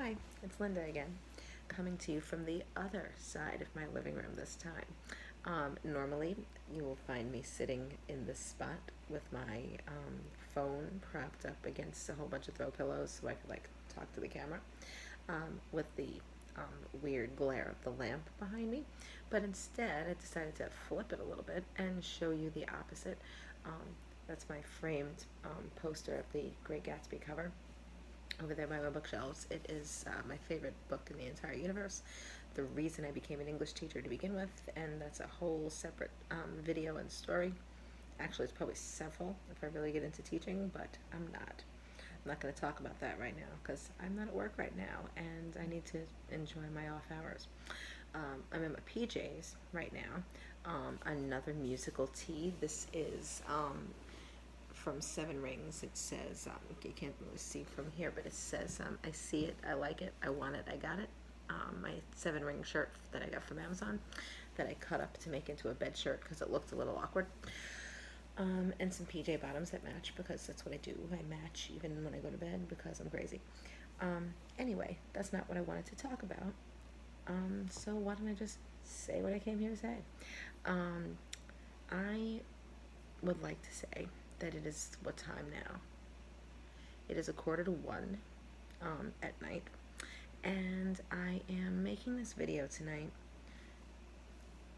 Hi, it's Linda again, coming to you from the other side of my living room this time. Normally, you will find me sitting in this spot with my phone propped up against a whole bunch of throw pillows so I could talk to the camera with the weird glare of the lamp behind me. But instead, I decided to flip it a little bit and show you the opposite. That's my framed poster of the Great Gatsby cover over there by my bookshelves. It is my favorite book in the entire universe. The reason I became an English teacher to begin with, and that's a whole separate video and story. Actually, it's probably several if I really get into teaching, but I'm not. I'm not going to talk about that right now because I'm not at work right now and I need to enjoy my off hours. I'm in my PJs right now. Another musical tee. This is from Seven Rings. It says, you can't really see from here, but it says, I see it, I like it, I want it, I got it. My Seven Ring shirt that I got from Amazon that I cut up to make into a bed shirt because it looked a little awkward. And some PJ bottoms that match because that's what I do. I match even when I go to bed because I'm crazy. Anyway, that's not what I wanted to talk about. So why don't I just say what I came here to say? I would like to say that it is what time now? It is 1:45 at night, and I am making this video tonight,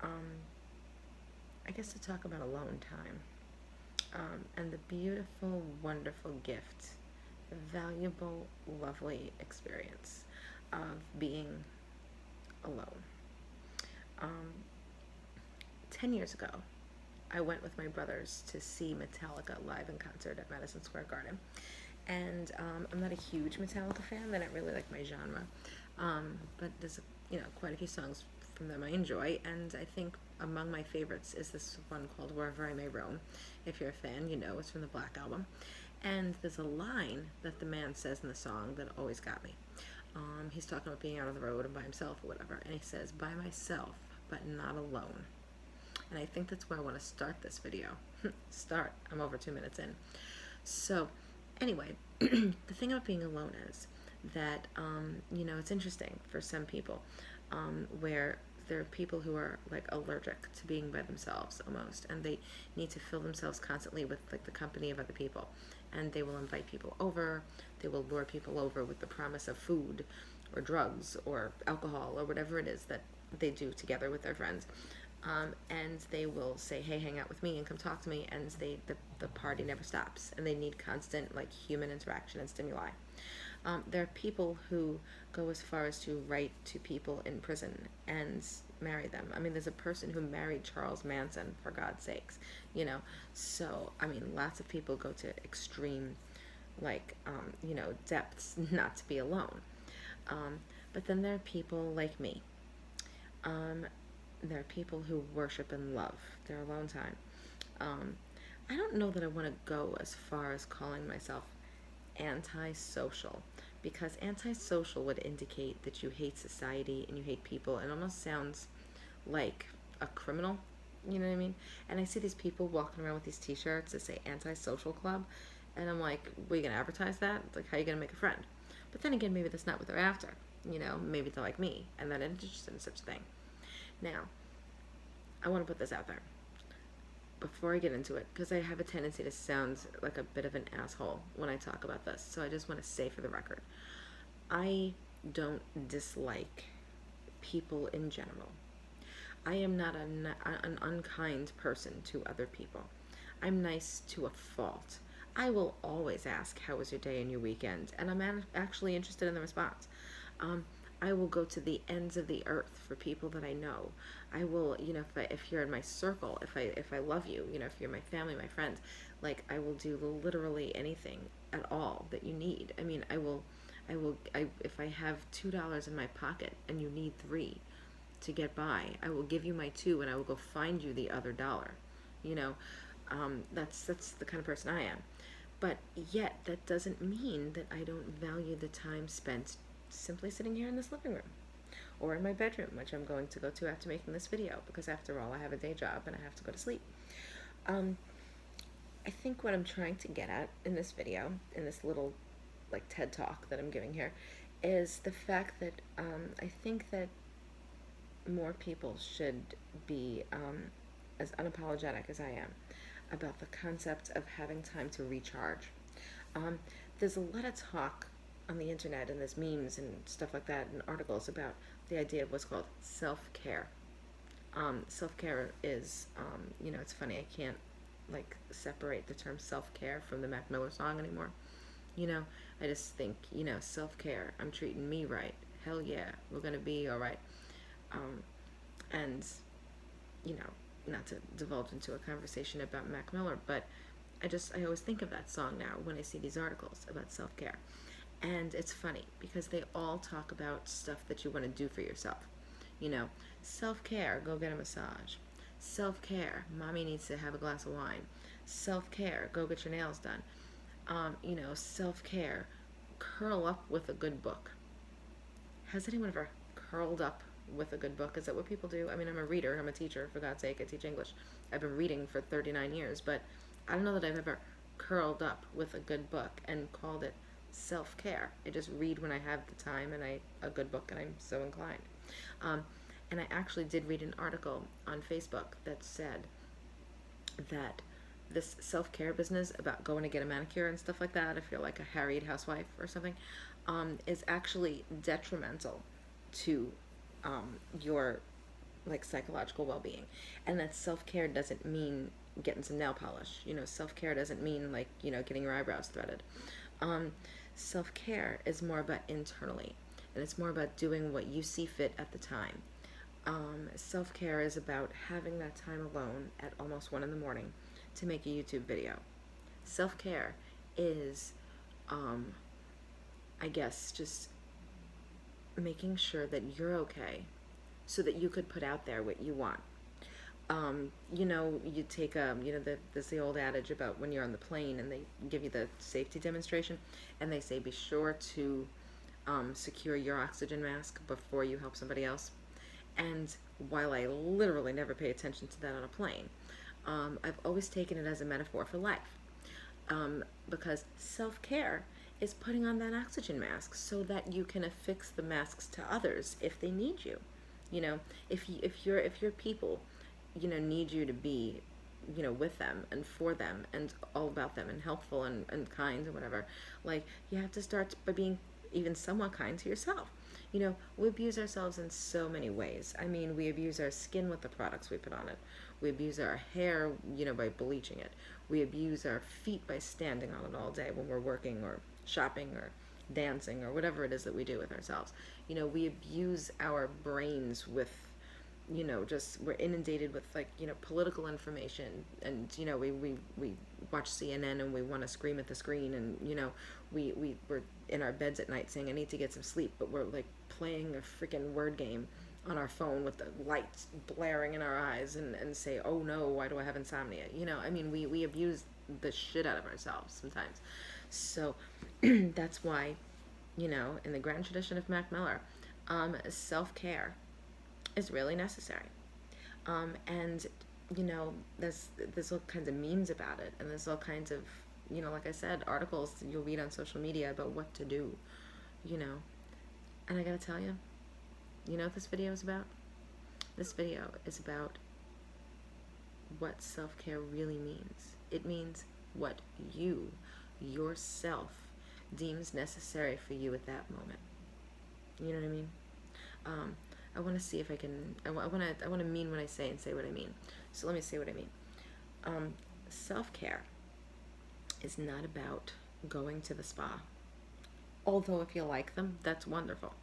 I guess to talk about alone time, and the beautiful, wonderful gift, the valuable, lovely experience of being alone. 10 years ago, I went with my brothers to see Metallica live in concert at Madison Square Garden. And I'm not a huge Metallica fan. They're not really like my genre. But there's quite a few songs from them I enjoy. And I think among my favorites is this one called Wherever I May Roam. If you're a fan, you know it's from the Black Album. And there's a line that the man says in the song that always got me. He's talking about being out on the road and by himself or whatever. And he says, by myself, but not alone. And I think that's where I want to start this video. I'm over 2 minutes in. So, anyway, the thing about being alone is that, it's interesting for some people, where there are people who are like allergic to being by themselves almost, and they need to fill themselves constantly with like the company of other people. And they will invite people over, they will lure people over with the promise of food or drugs or alcohol or whatever it is that they do together with their friends. And they will say, hey, hang out with me and come talk to me, and the party never stops, and they need constant like human interaction and stimuli. There are people who go as far as to write to people in prison and marry them. I mean, there's a person who married Charles Manson, for God's sakes, So, I mean, lots of people go to extreme, depths not to be alone. But then there are people like me. There are people who worship and love their alone time. I don't know that I want to go as far as calling myself antisocial, because antisocial would indicate that you hate society and you hate people, and almost sounds like a criminal, you know what I mean? And I see these people walking around with these t-shirts that say antisocial club, and I'm like, well, you gonna advertise that? It's like, how are you gonna make a friend? But then again, maybe that's not what they're after. Maybe they're like me and they're interested in such a thing. Now, I want to put this out there before I get into it, because I have a tendency to sound like a bit of an asshole when I talk about this. So I just want to say for the record, I don't dislike people in general. I am not an unkind person to other people. I'm nice to a fault. I will always ask, how was your day and your weekend? And I'm actually interested in the response. I will go to the ends of the earth for people that I know. I will, if you're in my circle, if I love you, if you're my family, my friends, like I will do literally anything at all that you need. I mean, if I have $2 in my pocket and you need 3 to get by, I will give you my 2 and I will go find you the other dollar. That's the kind of person I am. But yet, that doesn't mean that I don't value the time spent simply sitting here in this living room or in my bedroom, which I'm going to go to after making this video, because after all, I have a day job and I have to go to sleep. I think what I'm trying to get at in this video, in this little like TED talk that I'm giving here, is the fact that I think that more people should be as unapologetic as I am about the concept of having time to recharge. Um, there's a lot of talk on the internet and there's memes and stuff like that and articles about the idea of what's called self-care. Self-care is, it's funny, I can't like separate the term self-care from the Mac Miller song anymore. You know, I just think, self-care, I'm treating me right. Hell yeah, we're gonna be all right. Um, and, not to divulge into a conversation about Mac Miller, but I always think of that song now when I see these articles about self-care. And it's funny because they all talk about stuff that you want to do for yourself. You know, self-care, go get a massage. Self-care, mommy needs to have a glass of wine. Self-care, go get your nails done. Self-care, curl up with a good book. Has anyone ever curled up with a good book? Is that what people do? I mean, I'm a reader, I'm a teacher, for God's sake, I teach English. I've been reading for 39 years, but I don't know that I've ever curled up with a good book and called it self-care. I just read when I have the time and a good book and I'm so inclined. And I actually did read an article on Facebook that said that this self-care business about going to get a manicure and stuff like that, if you're like a harried housewife or something, is actually detrimental to your like psychological well-being. And that self-care doesn't mean getting some nail polish. Self-care doesn't mean like, getting your eyebrows threaded. Self-care is more about internally, and it's more about doing what you see fit at the time. Self-care is about having that time alone at almost 1 a.m. to make a YouTube video. Self-care is, I guess, just making sure that you're okay so that you could put out there what you want. You take there's the old adage about when you're on the plane and they give you the safety demonstration and they say be sure to secure your oxygen mask before you help somebody else. And while I literally never pay attention to that on a plane, I've always taken it as a metaphor for life. Because self-care is putting on that oxygen mask so that you can affix the masks to others if they need you. If your people, need you to be, with them and for them and all about them and helpful and kind and whatever, like, you have to start by being even somewhat kind to yourself. We abuse ourselves in so many ways. I mean, we abuse our skin with the products we put on it. We abuse our hair, by bleaching it. We abuse our feet by standing on it all day when we're working or shopping or dancing or whatever it is that we do with ourselves. We abuse our brains with, just we're inundated with like, political information and, we watch CNN and we want to scream at the screen and, we're in our beds at night saying I need to get some sleep, but we're like playing a freaking word game on our phone with the lights blaring in our eyes and say, oh no, why do I have insomnia? I mean, we abuse the shit out of ourselves sometimes. So that's why, in the grand tradition of Mac Miller, self-care is really necessary. And, there's all kinds of memes about it, and there's all kinds of, like I said, articles you'll read on social media about what to do, And I gotta tell you, what this video is about? This video is about what self-care really means. It means what you, yourself, deems necessary for you at that moment. You know what I mean? I want to see if I can. I want to mean what I say and say what I mean. So let me say what I mean. Self-care is not about going to the spa. Although if you like them, that's wonderful.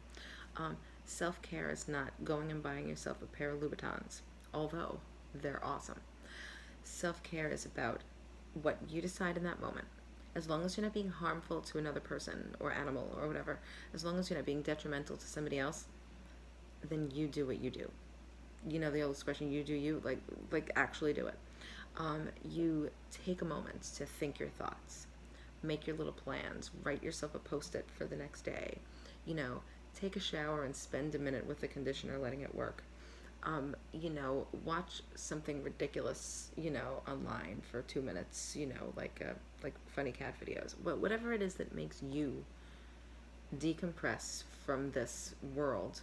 Self-care is not going and buying yourself a pair of Louboutins, although they're awesome. Self-care is about what you decide in that moment. As long as you're not being harmful to another person or animal or whatever, as long as you're not being detrimental to somebody else, then you do what you do. The old expression, you do you, like actually do it. You take a moment to think your thoughts, make your little plans, write yourself a post-it for the next day, take a shower and spend a minute with the conditioner letting it work. Watch something ridiculous, online for 2 minutes, like funny cat videos. Whatever it is that makes you decompress from this world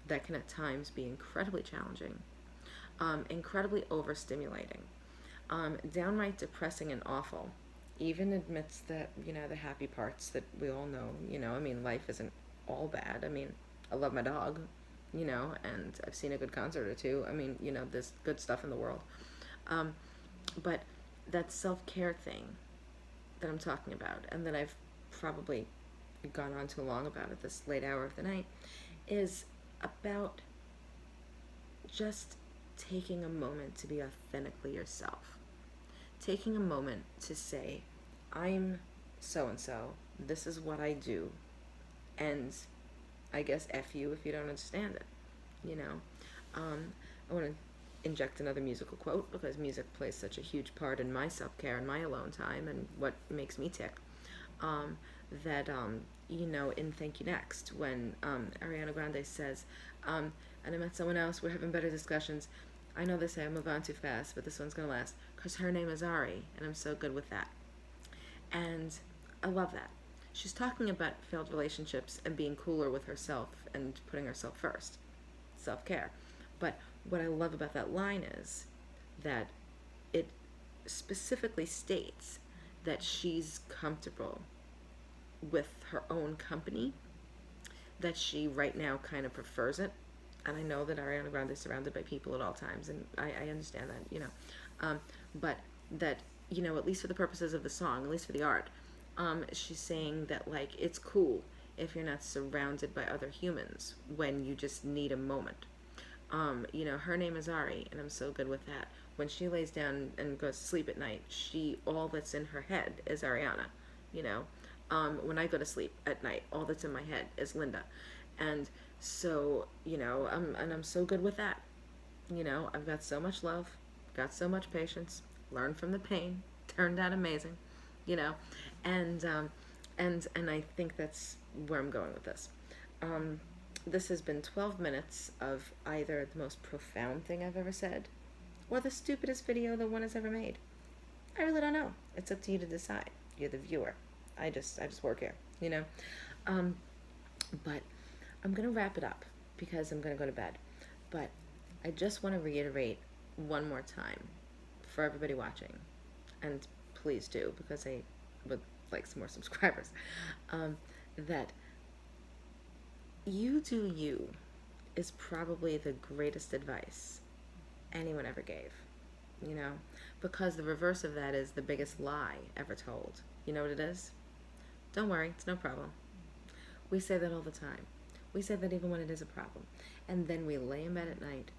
that can at times be incredibly challenging, incredibly overstimulating, downright depressing and awful, even amidst the, the happy parts that we all know. I mean, life isn't all bad. I mean, I love my dog, and I've seen a good concert or two. I mean, there's good stuff in the world. But that self-care thing that I'm talking about, and that I've probably gone on too long about at this late hour of the night, is about just taking a moment to be authentically yourself. Taking a moment to say, I'm so-and-so, this is what I do, and I guess F you if you don't understand it, I want to inject another musical quote, because music plays such a huge part in my self-care and my alone time and what makes me tick. In Thank You Next, when Ariana Grande says, and I met someone else, we're having better discussions. I know they say I move on too fast, but this one's going to last, because her name is Ari, and I'm so good with that. And I love that. She's talking about failed relationships and being cooler with herself and putting herself first. Self-care. But what I love about that line is that it specifically states that she's comfortable with her own company, that she right now kind of prefers it. And I know that Ariana Grande is surrounded by people at all times, and I understand that, but that, at least for the purposes of the song, at least for the art, she's saying that, like, it's cool if you're not surrounded by other humans when you just need a moment. Her name is Ari, and I'm so good with that. When she lays down and goes to sleep at night, all that's in her head is Ariana, when I go to sleep at night, all that's in my head is Linda. And so, I'm so good with that. I've got so much love, got so much patience, learned from the pain, turned out amazing, and I think that's where I'm going with this. This has been 12 minutes of either the most profound thing I've ever said, or the stupidest video that one has ever made. I really don't know. It's up to you to decide. You're the viewer. I just work here, but I'm going to wrap it up because I'm going to go to bed. But I just want to reiterate one more time for everybody watching, and please do, because I would like some more subscribers, that you do you is probably the greatest advice anyone ever gave, because the reverse of that is the biggest lie ever told. You know what it is? Don't worry, it's no problem. We say that all the time. We say that even when it is a problem. And then we lay in bed at night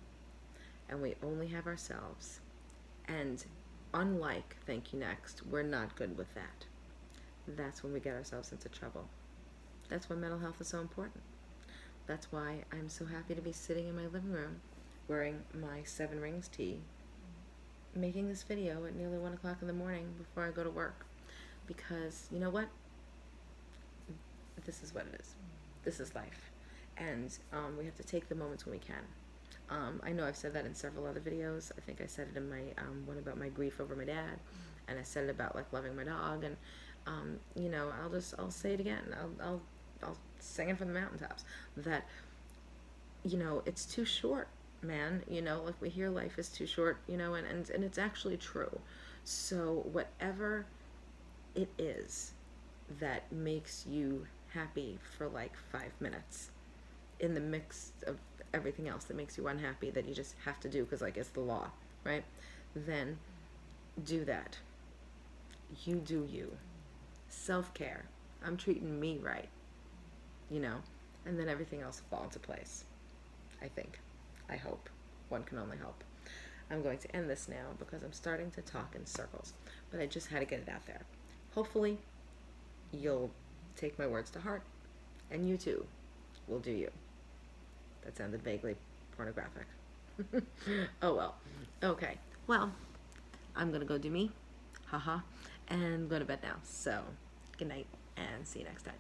and we only have ourselves. And unlike Thank You Next, we're not good with that. That's when we get ourselves into trouble. That's why mental health is so important. That's why I'm so happy to be sitting in my living room wearing my 7 Rings tee, making this video at nearly 1 o'clock in the morning before I go to work. Because, you know what? This is what it is. This is life. And we have to take the moments when we can. I know I've said that in several other videos. I think I said it in my one about my grief over my dad, and I said it about, like, loving my dog, and I'll say it again. I'll sing it from the mountaintops that it's too short, man. Like, we hear life is too short, and it's actually true. So whatever it is that makes you happy for like 5 minutes in the mix of everything else that makes you unhappy, that you just have to do because, like, it's the law, right? Then do that. You do you. Self-care. I'm treating me right, and then everything else will fall into place. I think. I hope. One can only hope. I'm going to end this now because I'm starting to talk in circles, but I just had to get it out there. Hopefully, you'll take my words to heart, and you too will do you. That sounded vaguely pornographic. Oh well. Okay. Well, I'm gonna go do me, haha, and go to bed now. So, good night, and see you next time.